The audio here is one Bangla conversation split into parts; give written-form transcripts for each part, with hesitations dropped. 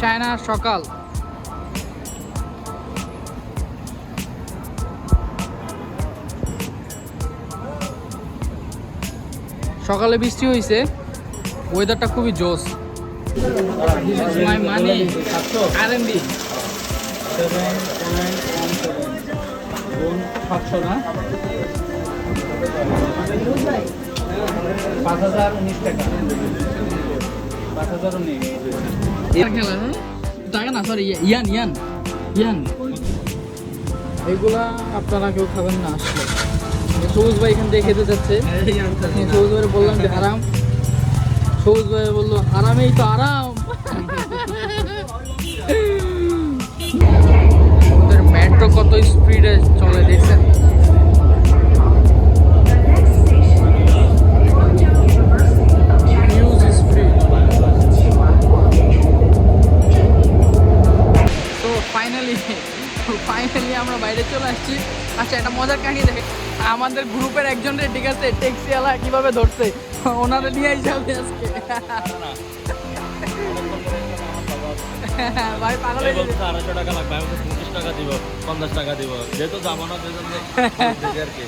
চায়না সকাল। সকালে বৃষ্টি হয়েছে, ওয়েদারটা খুবই জোস। This is my money, RMB 7.17 না 5,019 টাকা 5,019 টাকা না, সরি ইয়ান ইয়ান ইয়ান। এগুলা আপনারা কেউ খাবেন না আসলে। সবুজ ভাই এখান থেকে খেতে যাচ্ছে, সবুজ ভাই বললাম যে হারাম, সবুজ ভাই বললো হারামেই তো আরাম। ওদের মেট্রো কত স্পিডে চলে দেখছেন? Huge speed. তো ফাইনালি আমরা বাইরে চলে আসছি। আচ্ছা, একটা মজার কাহিনী দেখে, আমাদের গ্রুপের একজনের ঠিক আছে ট্যাক্সিওয়ালা কিভাবে ধরছে, ওনারা নিয়ে যাবে আজকে। ভাই পাগল হয়ে গেছে। 250 টাকা লাগবে, আমি তো 25 টাকা দিব, 50 টাকা দিব, যেহেতু যাবো না দুজনে আর কি।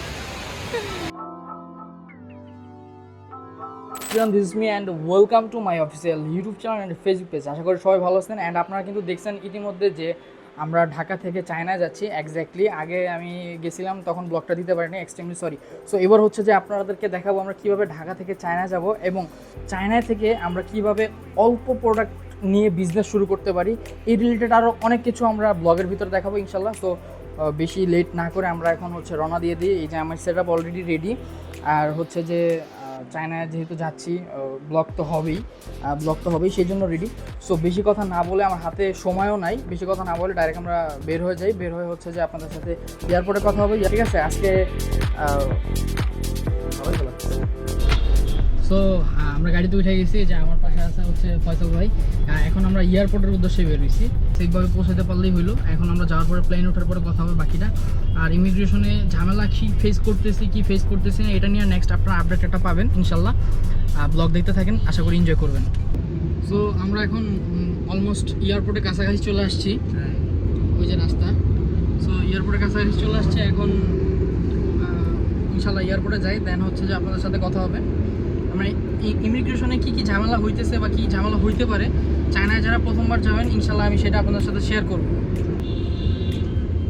This is me and welcome to my official YouTube channel and Facebook page. আশা করি সবাই ভালো আছেন। অ্যান্ড আপনারা কিন্তু দেখছেন ইতিমধ্যে যে আমরা ঢাকা থেকে চায়না যাচ্ছি। এক্স্যাক্টলি আগে আমি গেছিলাম, তখন ব্লগটা দিতে পারিনি, এক্সট্রিমলি সরি। সো এবার হচ্ছে যে আপনাদেরকে দেখাবো আমরা কীভাবে ঢাকা থেকে চায়না যাব এবং চায়না থেকে আমরা কিভাবে অল্প প্রোডাক্ট নিয়ে বিজনেস শুরু করতে পারি। এই রিলেটেড আরও অনেক কিছু আমরা ব্লগের ভিতরে দেখাবো ইনশাল্লাহ। তো বেশি লেট না করে আমরা এখন হচ্ছে রওনা দিয়ে দিই। এই যে আমার সেট আপ অলরেডি রেডি। আর হচ্ছে যে চায়নায় যেহেতু যাচ্ছি, ব্লগ তো হবেই সেই জন্য রেডি। সো বেশি কথা না বলে, আমার হাতে সময়ও নাই, বেশি কথা না বলে ডাইরেক্ট আমরা বের হয়ে যাই। বের হয়ে হচ্ছে যে আপনাদের সাথে এয়ারপোর্টে কথা হবে, ঠিক আছে? আজকে সো আমরা গাড়িতে উঠে গেছি, যে আমার পাশে আছে হচ্ছে ফয়সাল ভাই। এখন আমরা এয়ারপোর্টের উদ্দেশ্যে বের হয়েছি, সেইভাবে পৌঁছাতে পারলেই হলো। এখন আমরা যাওয়ার পরে প্লেন ওঠার পরে কথা হবে বাকিটা। আর ইমিগ্রেশনে ঝামেলা কি ফেস করতেছি না, এটা নিয়ে নেক্সট আপনারা আপডেট একটা পাবেন ইনশাল্লাহ। ব্লগ দেখতে থাকেন, আশা করি এনজয় করবেন। সো আমরা এখন অলমোস্ট এয়ারপোর্টের কাছাকাছি চলে আসছি, ওই যে রাস্তা। সো এয়ারপোর্টের কাছাকাছি চলে আসছে, এখন ইনশাল্লাহ এয়ারপোর্টে যাই, দেন হচ্ছে যে আপনাদের সাথে কথা হবে। আমরা ইমিগ্রেশনে কী ঝামেলা হইতেছে বা কী ঝামেলা হইতে পারে, চায়নায় যারা প্রথমবার যাবেন ইনশাল্লাহ আমি সেটা আপনাদের সাথে শেয়ার করব।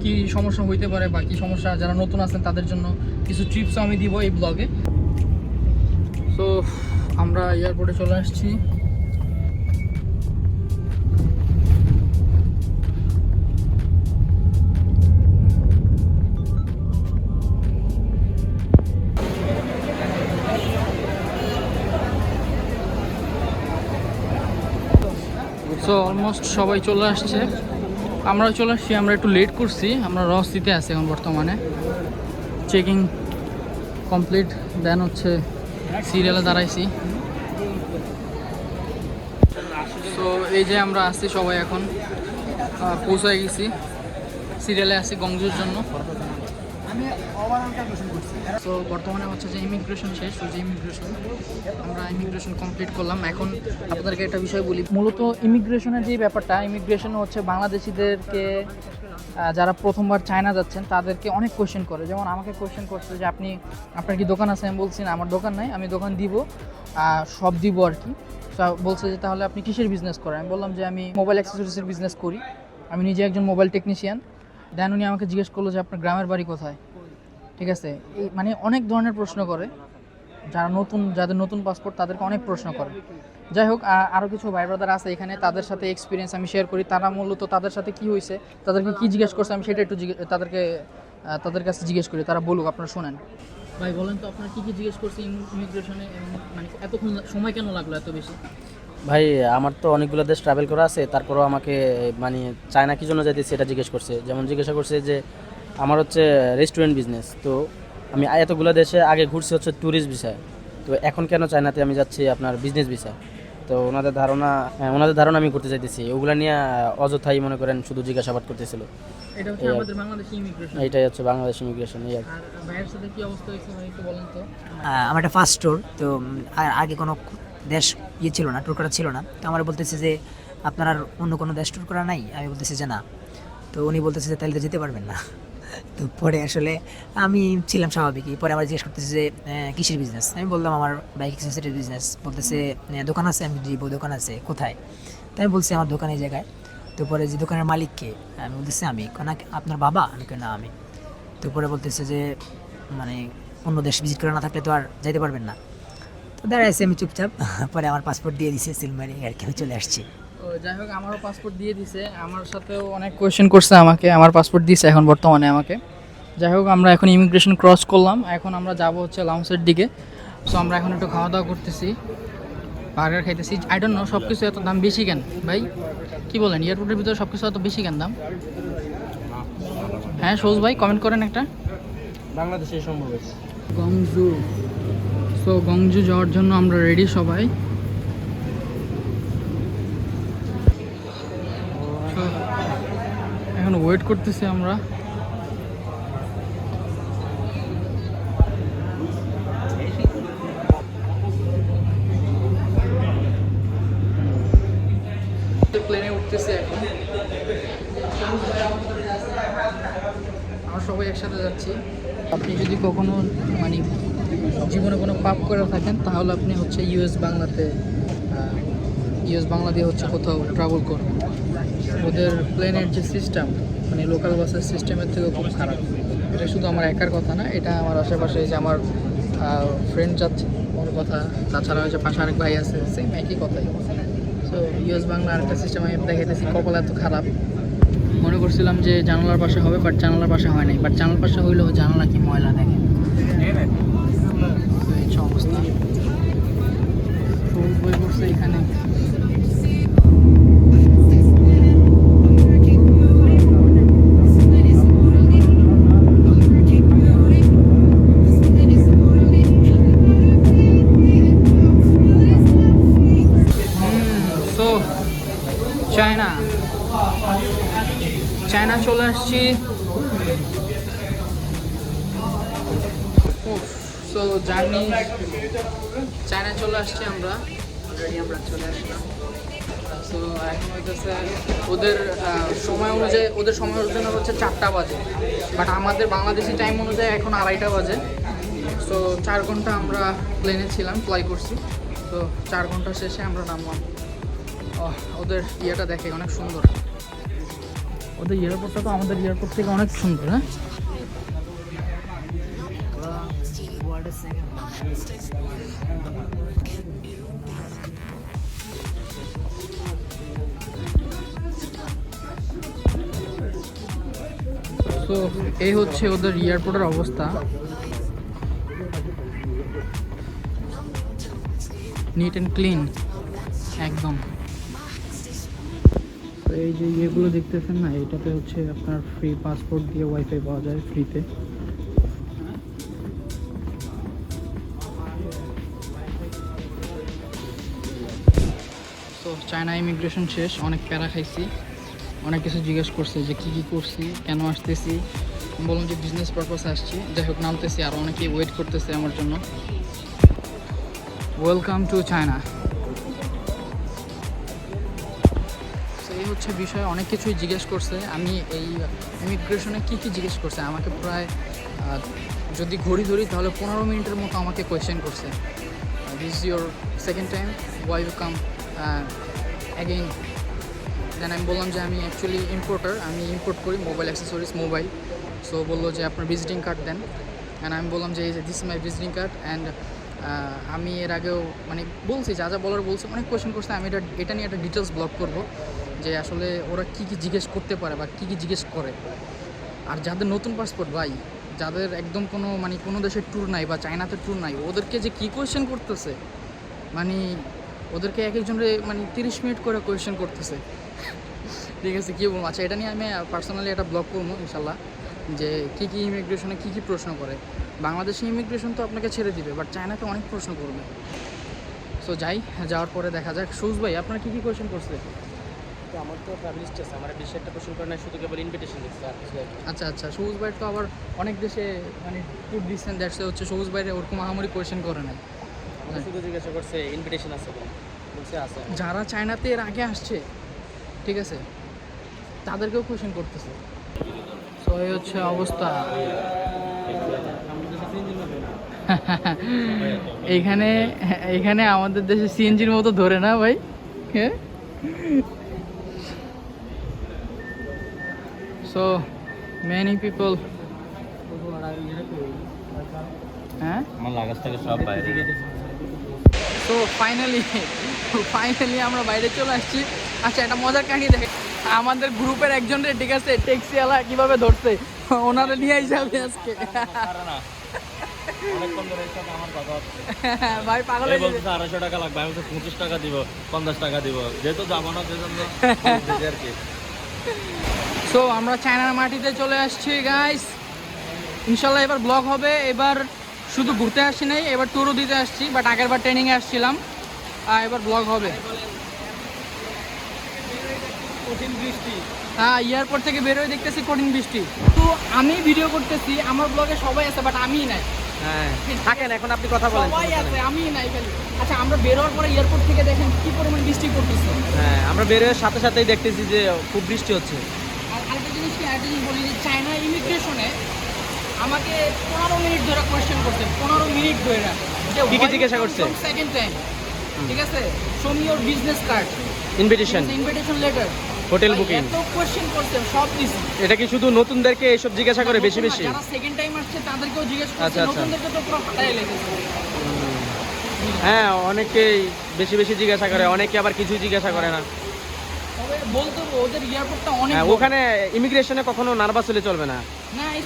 কী সমস্যা হইতে পারে বা কী সমস্যা যারা নতুন আছেন তাদের জন্য কিছু টিপসও আমি দিব এই ব্লগে। সো আমরা এয়ারপোর্টে চলে আসছি। সো অলমোস্ট সবাই চলে আসছে, আমরাও চলে আসছি। আমরা একটু লেট করছি, আমরা রসিতে আছি এখন বর্তমানে। চেকিং কমপ্লিট, দেন হচ্ছে সিরিয়ালে দাঁড়াইছি। সো এই যে আমরা আসছি সবাই, এখন পৌঁছায় গেছি, সিরিয়ালে আসছি গংজুর জন্য। সো বর্তমানে হচ্ছে যে ইমিগ্রেশন শেষ, ওই যে আমরা ইমিগ্রেশন কমপ্লিট করলাম। এখন আপনাদেরকে একটা বিষয় বলি, মূলত ইমিগ্রেশনের যে ব্যাপারটা, ইমিগ্রেশন হচ্ছে বাংলাদেশিদেরকে যারা প্রথমবার চায়না যাচ্ছেন তাদেরকে অনেক কোয়েশ্চেন করে। যেমন আমাকে কোয়েশ্চেন করছে যে আপনার কি দোকান আছে? আমি বলছি না, আমার দোকান নাই, আমি দোকান দিব, সব দিব আর কি। বলছে যে তাহলে আপনি কিসের বিজনেস করেন? আমি বললাম যে আমি মোবাইল অ্যাক্সেসরিজের বিজনেস করি, আমি নিজে একজন মোবাইল টেকনিশিয়ান। দেন উনি আমাকে জিজ্ঞেস করলো যে আপনার গ্রামের বাড়ি কোথায়? ঠিক আছে, এই মানে অনেক ধরনের প্রশ্ন করে, যাদের নতুন পাসপোর্ট তাদেরকে অনেক প্রশ্ন করে। যাই হোক, আরও কিছু ভাই ব্রাদার আছে এখানে, তাদের সাথে এক্সপিরিয়েন্স আমি শেয়ার করি। তারা মূলত তাদের সাথে কি হয়েছে, তাদেরকে কি জিজ্ঞেস করছে, আমি সেটা একটু তাদের কাছে জিজ্ঞেস করি, তারা বলুক, আপনারা শোনেন। ভাই বলেন তো, আপনার কি জিজ্ঞেস করছে ইমিগ্রেশনে, মানে এতক্ষণ সময় কেন লাগলো এত বেশি? ভাই আমার তো অনেকগুলো দেশ ট্রাভেল করা আছে, তারপরেও আমাকে মানে চায়না কি জন্য যাইতেছি এটা জিজ্ঞেস করছে। যেমন জিজ্ঞাসা করছে যে আমার হচ্ছে রেস্টুরেন্ট বিজনেস, তো আমি এতগুলো দেশে আগে ঘুরছি হচ্ছে ট্যুরিস্ট ভিসায়, তো এখন কেন চায়নাতে আমি যাচ্ছি আপনার বিজনেস ভিসা। তো ওনাদের ধারণা আমি করতে চাইতেছি, ওগুলো নিয়ে অযথাই মনে করেন শুধু জিজ্ঞাসাবাদ করতেছিল। এটাই হচ্ছে বাংলাদেশ ইমিগ্রেশন। আমার একটা ফার্স্ট ট্যুর, তো আগে কোনো দেশ ছিল না, ট্যুর করা ছিল না। তো আমার বলতেছে যে আপনার আর অন্য কোনো দেশ ট্যুর করা নাই? আমি বলতেছি যে না। তো উনি বলতেছে যে তাহলে তো যেতে পারবেন না। তো পরে আসলে আমি ছিলাম স্বাভাবিকই। পরে আমার জিজ্ঞেস করতেছে যে কিসের বিজনেস? আমি বললাম আমার বাইক অ্যাক্সেসরিজ বিজনেস। বলতেছে দোকান আছে? আমি বলছি দোকান আছে। কোথায়? তাই আমি বলছি আমার দোকান এই জায়গায়। তো পরে যে দোকানের মালিক কে? আমি বলতেছি আমি। না আপনার বাবা? আমি কই না আমি। তো পরে বলতেছে যে মানে অন্য দেশ ভিজিট করে না থাকলে তো আর যাইতে পারবেন না। তো দাঁড়াইছি আমি চুপচাপ। পরে আমার পাসপোর্ট দিয়ে দিছে সিল মারি আর কি, আমি চলে আসছি। তো যাই হোক আমারও পাসপোর্ট দিয়ে দিছে, আমার সাথেও অনেক কোয়েশ্চেন করছে আমাকে, আমার পাসপোর্ট দিছে এখন বর্তমানে আমাকে। যাই হোক আমরা এখন ইমিগ্রেশন ক্রস করলাম, এখন আমরা যাব হচ্ছে লাউন্সের দিকে। সো আমরা এখন একটু খাওয়া দাওয়া করতেছি, বার্গার খাইতেছি। আই ডোন্ট নো সব কিছু এত দাম বেশি কেন ভাই, কি বলেন এয়ারপোর্টের ভিতরে সব কিছু এত বেশি কেন দাম? হ্যাঁ সৌজ ভাই কমেন্ট করেন একটা। বাংলাদেশে সম্ভব হয়েছে। গংজু, সো গংজু যাওয়ার জন্য আমরা রেডি সবাই। So, এখন ওয়েট করতেছি আমরা। প্লেনে উঠতেছে এখন, আমরা সবাই একসাথে যাচ্ছি। আপনি যদি কখনো মানে জীবনে কোনো পাপ করে থাকেন তাহলে আপনি হচ্ছে ইউএস বাংলা দিয়ে হচ্ছে কোথাও ট্রাভেল করবেন। ওদের প্লেনের যে সিস্টেম মানে লোকাল বাসের সিস্টেমের থেকেও খুব খারাপ। এটা শুধু আমার একার কথা না, এটা আমার আশেপাশে যে আমার ফ্রেন্ড যাচ্ছে ওর কথা, তাছাড়া হচ্ছে পাশে আরেক ভাই আছে, সেম একই কথাই। সো ইউএস বাংলা আরেকটা সিস্টেম আমি দেখাইতেছি, কপাল এত খারাপ। মনে করছিলাম যে জানালার পাশে হবে, বাট জানালার পাশে হয় নাই। বাট জানালার পাশে হইলেও জানালা কি ময়লা দেখে, অবস্থা। সবুজ বই করছে এখানে। চায়না চলে আসছি। সো জার্নি চায়না চলে আসছি আমরা, অলরেডি আমরা চলে আসলাম। সো এখন হইতেছে ওদের সময় অনুযায়ী, ওদের সময় অনুযায়ী হচ্ছে 4টা বাজে, বাট আমাদের বাংলাদেশি টাইম অনুযায়ী এখন 2:30টা বাজে। সো 4 ঘন্টা আমরা প্লেনে ছিলাম, ফ্লাই করছি। তো 4 ঘন্টা শেষে আমরা নামলাম। ওদের ইয়েটা দেখে অনেক সুন্দর, ওদের এয়ারপোর্টটা তো আমাদের এয়ারপোর্ট থেকে অনেক সুন্দর। হ্যাঁ তো এই হচ্ছে ওদের এয়ারপোর্টের অবস্থা, নিট অ্যান্ড ক্লিন একদম। তো এই যে ইয়েগুলো দেখতেছেন না, এটাতে হচ্ছে আপনার ফ্রি পাসপোর্ট দিয়ে ওয়াইফাই পাওয়া যায় ফ্রিতে। তো চায়না ইমিগ্রেশন শেষ, অনেক প্যারা খাইছি, অনেক কিছু জিজ্ঞেস করছে যে কী কী করছি, কেন আসতেছি। বললাম যে বিজনেস পারপাসে আসছি। যাই হোক নামতেছি, আর অনেকেই ওয়েট করতেছে আমার জন্য। Welcome to China. এই হচ্ছে বিষয়, অনেক কিছুই জিজ্ঞেস করছে। আমি এই ইমিগ্রেশনে কী কী জিজ্ঞেস করছে আমাকে প্রায়, যদি ঘড়ি ধরি তাহলে 15 মিনিটের মতো আমাকে কোয়েশ্চেন করছে। This is your second time, why you come again. Then আমি বললাম যে আমি অ্যাকচুয়ালি ইম্পোর্টার, আমি ইম্পোর্ট করি মোবাইল অ্যাক্সেসরিজ মোবাইল। সো বললো যে আপনার ভিজিটিং কার্ড দেন। অ্যান্ড আমি বললাম যে এই যে this is my visiting card. And আমি এর আগেও মানে বলছি যা যা বলার বলছি, অনেক কোয়েশ্চেন করছে। আমি এটা নিয়ে একটা ডিটেলস ব্লগ করবো যে আসলে ওরা কী কী জিজ্ঞেস করতে পারে বা কী কী জিজ্ঞেস করে। আর যাদের নতুন পাসপোর্ট ভাই, যাদের একদম কোনো মানে কোনো দেশের ট্যুর নাই বা চায়নাতে ট্যুর নাই, ওদেরকে যে কী কোয়েশ্চেন করতেছে, মানে ওদেরকে এক একজনের মানে 30 মিনিট করে কোয়েশ্চেন করতেছে। ঠিক আছে কী বলবো। আচ্ছা এটা নিয়ে আমি পার্সোনালি একটা ব্লগ করবো ইনশাল্লাহ, যে কী কী ইমিগ্রেশনে কী কী প্রশ্ন করে। বাংলাদেশি ইমিগ্রেশন তো আপনাকে ছেড়ে দিবে, বাট চায়নাতে অনেক প্রশ্ন করবে। সো যাওয়ার পরে দেখা যাক। সৌজ ভাই আপনার কী কী কোয়েশ্চেন করছে? আমার তো ট্রাভেল লিস্ট আছে, আমার বেশি একটা কোশ্চেন করে না, শুধু কেবল ইনভিটেশন দিচ্ছে আর কিছু। আচ্ছা আচ্ছা, সবুজ ভাইয়ের তো আবার অনেক দেশে মানে ট্যুর দিচ্ছেন, দ্যাটসে হচ্ছে সবুজ ভাইয়ের ওরকম আহামরি কোয়েশ্চেন করে নাই। শুধু জিজ্ঞাসা করছে ইনভিটেশন আছে বলছে আছে। যারা চায়নাতে এর আগে আসছে ঠিক আছে, তাদেরকেও কোয়েশ্চেন করতেছে। তো এই হচ্ছে অবস্থা। এইখানে এইখানে আমাদের দেশে সিএনজির মতো ধরে না ভাই। হ্যাঁ, সো মেনি পিপল। হ্যাঁ, আমার লাগাজ থেকে সব বাইরে। তো ফাইনালি আমরা বাইরে চলে আসছি। আচ্ছা, একটা মজার কাহিনী দেখে, আমাদের গ্রুপের একজনের, ঠিক আছে, ট্যাক্সিওয়ালা কিভাবে ধরছে, ওনারা নিয়ে যাবে আজকে। অনেকক্ষণ ধরে এর সাথে আমার কথা হচ্ছে। ভাই পাগল এই হয়ে যাবে। বলতেছে 250 টাকা লাগবে, আমি বলছি 25 টাকা দিব, 50 টাকা দিব, যেহেতু যাবো না সেজন্য বলতেছি আর কি। সো আমরা চায়নার মাটিতে চলে আসছি গাইস। ইনশাল্লাহ এবার ব্লগ হবে। এবার শুধু ঘুরতে আসছি নাই, এবার ট্যুরও দিতে আসছি, বাট আগের বার ট্রেনিংয়ে আসছিলাম। এবার ব্লগ হবে। হ্যাঁ, এয়ারপোর্ট থেকে বেরোয় দেখতেছি কঠিন বৃষ্টি। তো আমি ভিডিও করতেছি, আমার ব্লগে সবাই আছে, বাট আমিই নাই। হ্যাঁ, থাকেন, এখন আপনি কথা বলেন। সবাই আছে, আমিই নাই খালি। আচ্ছা, আমরা বেরোয়ার পরে এয়ারপোর্ট থেকে দেখেন কি পরিমাণ বৃষ্টি পড়তেছে। হ্যাঁ, আমরা বেরোয় সাথে সাথেই দেখতেছি যে খুব বৃষ্টি হচ্ছে। আর আরেকটা জিনিস বলি যে চায়না ইমিগ্রেশনে আমাকে 15 মিনিট ধরে কোয়েশ্চেন করছে, 15 মিনিট ধরে। কি কি জিজ্ঞাসা করছে? সেকেন্ড টাইম, ঠিক আছে, show me your business card, invitation letter, hotel booking, এত কোয়েশ্চেন করছে, সব দিছি। এটা কি শুধু নতুনদেরকে এসব জিজ্ঞাসা করে বেশি বেশি? যারা সেকেন্ড টাইম আসছে তাদেরকেও জিজ্ঞেস করছে, আচ্ছা, আচ্ছা। নতুনদেরকে তো পুরো ফাটাই লেগেছে। হ্যাঁ, অনেকেই বেশি বেশি জিজ্ঞাসা করে, অনেকে আবার কিছুই জিজ্ঞাসা করে না। তবে বলতে হবে, ওদের এয়ারপোর্টটা অনেক হ্যাঁ, বড়। ওখানে ইমিগ্রেশনে কখনো নার্ভাস হলে চলবে না।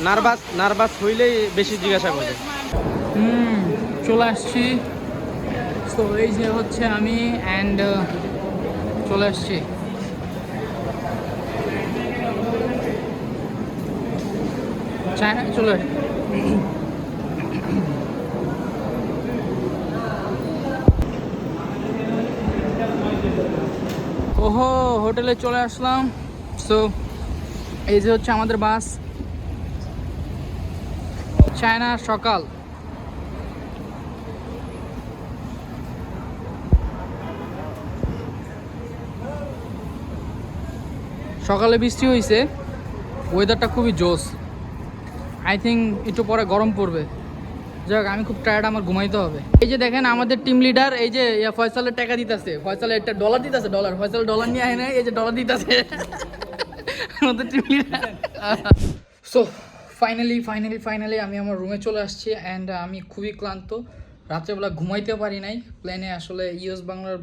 না, নার্ভাস হইলেই বেশি জিজ্ঞাসা করবে। চলে আসছি। তো এই যে হচ্ছে আমি, অ্যান্ড চলে আসছি। চায়না চলে আসছি। ওহো, হোটেলে চলে আসলাম। সো এই যে হচ্ছে আমাদের বাস। চায়না সকাল। সকালে বৃষ্টি হয়েছে, ওয়েদারটা খুবই জোস। আই থিঙ্ক একটু পরে গরম পড়বে। যাক, আমি খুব টায়ার্ড, আমার ঘুমাইতে হবে। এই যে দেখেন আমাদের টিম লিডার, এই যে ফয়সালের টাকা দিতেছে, ফয়সালের একটা ডলার দিতেছে, ফয়সাল ডলার নিয়ে আয় না, এই যে ডলার দিতেছে আমাদের টিম লিডার। সো ফাইনালি আমি আমার রুমে চলে আসছি, অ্যান্ড আমি খুবই ক্লান্ত। রাত্রেবেলা ঘুমাইতে পারি নাই। প্লেনে আসলে ইউএস বাংলার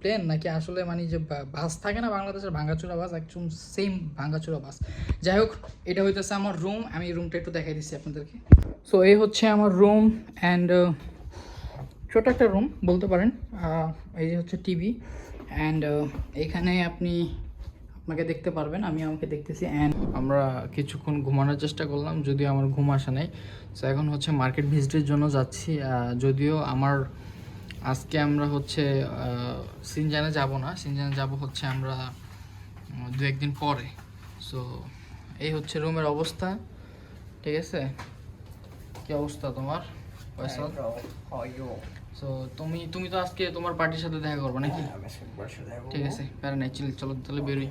প্লেন নাকি আসলে মানে যে বাস থাকে না বাংলাদেশের, ভাঙ্গাচোরা বাস, একদম সেম ভাঙ্গাচোরা বাস। যাই হোক, এটা হইতেছে আমার রুম। আমি রুমটা একটু দেখাই দিচ্ছি আপনাদেরকে। সো এই হচ্ছে আমার রুম, অ্যান্ড ছোট একটা রুম বলতে পারেন। এই যে হচ্ছে টিভি, অ্যান্ড এখানে আপনাকে দেখতে পারবেন, আমি আমাকে দেখতেছি। অ্যান্ড আমরা কিছুক্ষণ ঘুমানোর চেষ্টা করলাম, যদিও আমার ঘুম আসে নাই। সো এখন হচ্ছে মার্কেট ভিজিটের জন্য যাচ্ছি। যদিও আজকে আমরা হচ্ছে সিনজানে যাব না, সিনজানে যাব হচ্ছে আমরা 2-1 দিন পরে। সো এই হচ্ছে রুমের অবস্থা, ঠিক আছে। কি অবস্থা তোমার ফয়সাল? সো তুমি তো আজকে তোমার পার্টির সাথে দেখা করবে নাকি? ঠিক আছে, প্যারা নাই, চলো তাহলে বেরোই।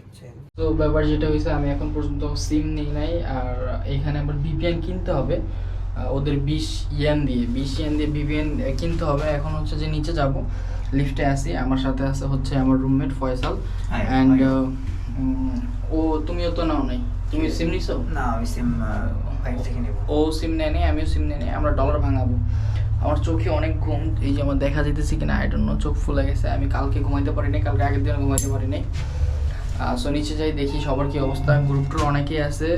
তো ব্যাপার যেটা হয়েছে, আমি এখন পর্যন্ত সিম নেই নাই, আর এইখানে আবার ভিপিএন কিনতে হবে। ওদের 20 ইয়েন দিয়ে ভিপিএন কিনতে হবে। এখন হচ্ছে যে নিচে যাব, লিফটে আসি, আমার সাথে আছে হচ্ছে আমার রুমমেট ফয়সাল, অ্যান্ড তুমিও তো নাও নাই, তুমি সিম নিছো? না, আমি সিম থেকে নেব। ও সিম নেয় নেই, আমিও সিম নেই, আমরা ডলার ভাঙাবো। আমার চোখে অনেক ঘুম, এই যে আমার দেখা যেতেছে কিনা আই ডোন্ট নো, চোখ ফুলে গেছে। আমি কালকে ঘুমাইতে পারি নাই, কালকে আগের দিন ঘুমাইতে পারি নাই। সো নিচে যাই, দেখি সবার কি অবস্থা। গ্রুপটার অনেকেই আছে,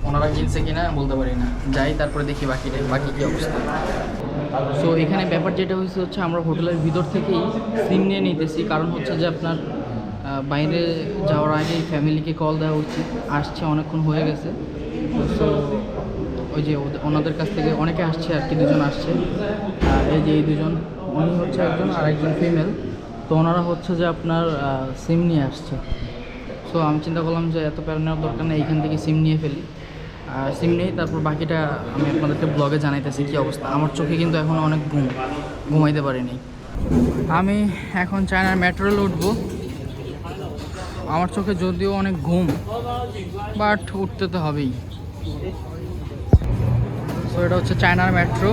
ওনারা কিনছে কিনা বলতে পারি না। যাই, তারপরে দেখি বাকি কি অবস্থা। সো এখানে ব্যাপার যেটা হয়েছে হচ্ছে, আমরা হোটেলের ভিতর থেকেই সিম নিয়ে নিতেছি, কারণ হচ্ছে যে আপনার বাইরে যাওয়ার আগে ফ্যামিলিকে কল দেওয়া উচিত। আসছে, অনেকক্ষণ হয়ে গেছে। সো ওই যে ওনাদের কাছ থেকে অনেকে আসছে আর কি, 2 জন আসছে। এই যে এই 2 জন, উনি হচ্ছে একজন আর একজন ফিমেল। তো ওনারা হচ্ছে যে আপনার সিম নিয়ে আসছে। সো আমি চিন্তা করলাম যে এত প্যারা নেওয়ার দরকার নেই, এইখান থেকে সিম নিয়ে ফেলি। সিম নেই, তারপর বাকিটা আমি আপনাদেরকে ব্লগে জানাইতেছি কী অবস্থা। আমার চোখে কিন্তু এখনও অনেক ঘুমাইতে পারিনি। আমি এখন চায়নার মেট্রো রেলে উঠবো। আমার চোখে যদিও অনেক ঘুম, বাট উঠতে তো হবেই। সো এটা হচ্ছে চায়নার মেট্রো।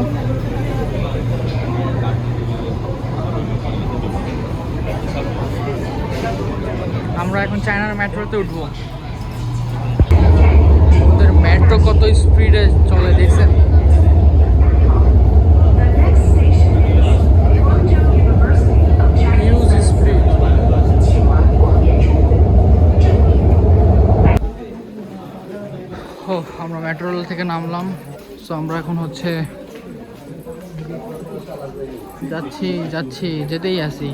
আমরা এখন চায়নার মেট্রোতে উঠবো। ওদের মেট্রো কত স্পিডে চলে দেখছেন? Huge speed. ও আমরা মেট্রো রেল থেকে নামলাম। সো আমরা এখন হচ্ছে যাচ্ছি যেতেই আসি।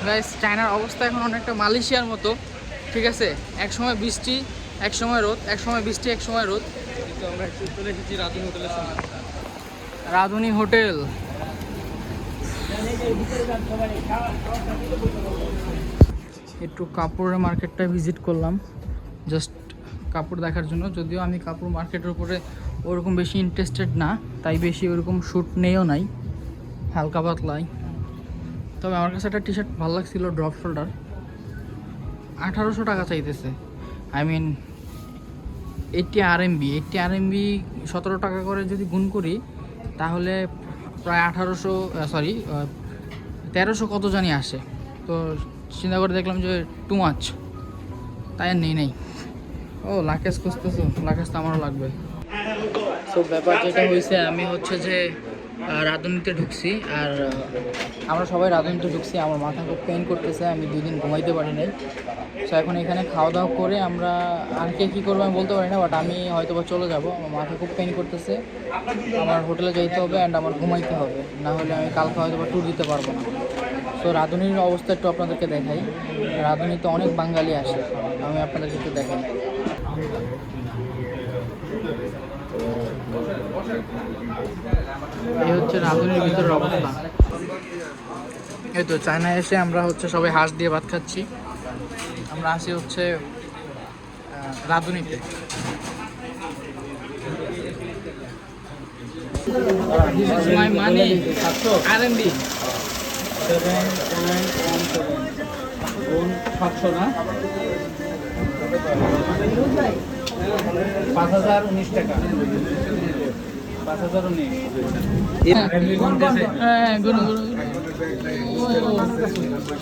গাইস, চায়নার অবস্থা এখন অনেকটা মালয়েশিয়ার মতো, ঠিক আছে? এক সময় বৃষ্টি, এক সময় রোদ, এক সময় বৃষ্টি, এক সময় রোদ। কিন্তু আমরা একটু চলে এসেছি রাধুনি হোটেলের সামনে। রাধুনি হোটেল। একটু কাপড়ের মার্কেটটা ভিজিট করলাম, জাস্ট কাপড় দেখার জন্য। যদিও আমি কাপড় মার্কেটের উপরে ওরকম বেশি ইন্টারেস্টেড না, তাই বেশি ওরকম শ্যুট নেইও নাই, হালকা পাতলাই। তবে আমার কাছে একটা টি শার্ট ভালো লাগছিল, ড্রপ শোল্ডার, 1800 টাকা চাইতেছে। আই মিন 80 RMB 17 টাকা করে যদি গুণ করি তাহলে প্রায় 1300 কত জানি আসে। তো চিন্তা করে দেখলাম যে টু মাচ, তাই আর নেই। ও লাকেজ খুঁজতেছো? লাকেজ তো আমারও লাগবে। সো ব্যাপার যেটা হয়েছে, আমি হচ্ছে যে রাঁধুনিতে ঢুকছি, আর আমরা সবাই রাঁধুনিতে ঢুকছি। আমার মাথা খুব পেন করতেছে, আমি 2 দিন ঘুমাইতে পারি নাই। সো এখন এখানে খাওয়া দাওয়া করে আমরা আর কী করবো আমি বলতে পারি না, বাট আমি হয়তো বা চলে যাবো। আমার মাথা খুব পেন করতেছে, আমার হোটেলে যেতে হবে অ্যান্ড আমার ঘুমাইতে হবে, না হলে আমি কালকে হয়তো বা ট্যুর দিতে পারবো না। সো রাঁধুনির অবস্থা একটু আপনাদেরকে দেখাই। রাঁধুনিতে অনেক বাঙালি আসে, আমি আপনাদেরকে একটু দেখাই। এই হচ্ছে রাঁধুনির ভিতরের অবস্থা। এই তো চায়নায় এসে আমরা হচ্ছে সবাই হাঁস দিয়ে ভাত খাচ্ছি। আমরা আসি হচ্ছে রাঁধুনিতে। This is my money. RMB 7.17 না, 5019 টাকা। 5019। হ্যাঁ,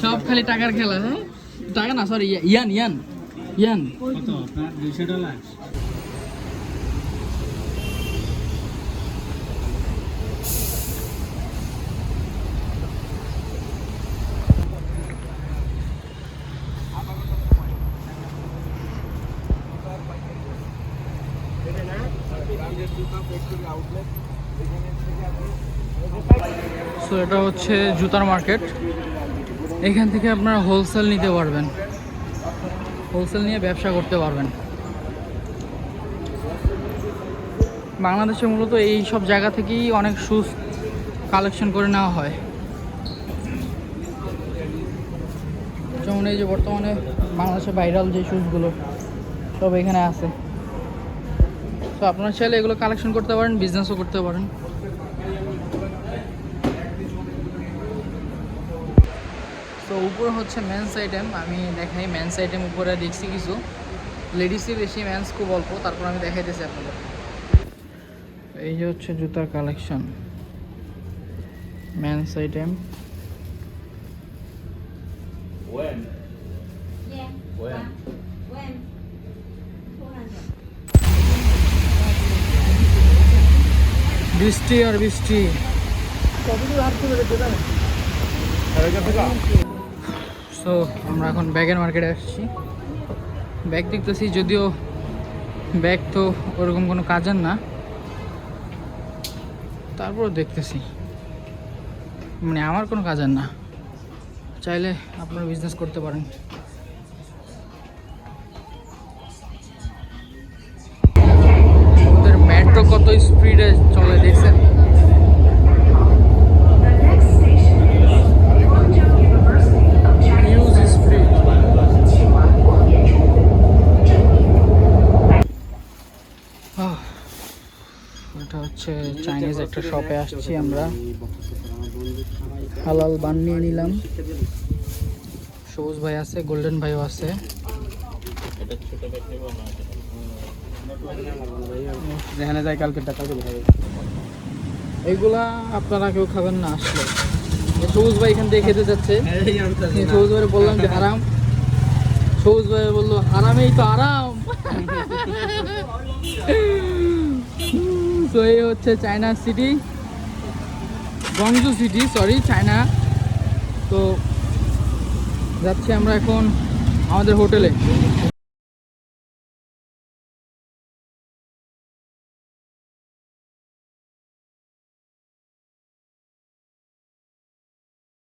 সব খালি টাকার খেলা। হ্যাঁ, টাকা না, সরি, ইয়ান। কত আপনার? $200। সো এটা হচ্ছে জুতার মার্কেট। এখান থেকে আপনারা হোলসেল নিতে পারবেন, হোলসেল নিয়ে ব্যবসা করতে পারবেন। বাংলাদেশে মূলত এই সব জায়গা থেকেই অনেক শুজ কালেকশন করে নেওয়া হয়। যেমন এই যে বর্তমানে বাংলাদেশে ভাইরাল যে শুজগুলো সব এখানে আছে। তো আপনারা চাইলে এগুলো কালেকশন করতে পারেন, বিজনেসও করতে পারেন। তো উপরে হচ্ছে মেন্স আইটেম, আমি দেখাই মেন্স আইটেম। উপরে দেখছি কিছু, লেডিসই বেশি, মেন্স খুব অল্প। তারপর আমি দেখাইতেছি আপনাদের। এই যে হচ্ছে জুতার collection, men's item. When? Yeah. When? When? 200. বৃষ্টি আর বৃষ্টি। সো আমরা এখন ব্যাগের মার্কেটে আসছি। ব্যাগ দেখতেছি, যদিও ব্যাগ তো ওরকম কোনো কাজের না, তারপর দেখতেছি, মানে আমার কোনো কাজের না। চাইলে আপনারা বিজনেস করতে পারেন। ওদের মেট্রো কত স্পিডে চলে দেখছেন? Huge speed. এটা হচ্ছে চাইনিজ একটা শপে আসছি আমরা। হালাল বান নিয়ে নিলাম। সবুজ ভাই আছে, গোল্ডেন ভাইও আছে। এটা ছোট ব্যাগ নেব না যেখানে যাই কালকে টাকা দেখাবে। এইগুলা আপনারা কেউ খাবেন না আসলে। এই সবুজ ভাই এখান থেকে খেতে যাচ্ছে, সবুজ ভাই বললাম যে হারাম, সবুজ ভাই বললো হারামেই তো আরাম। তো এই হচ্ছে China city, Guangzhou city, sorry China. তো যাচ্ছি আমরা এখন আমাদের হোটেলে।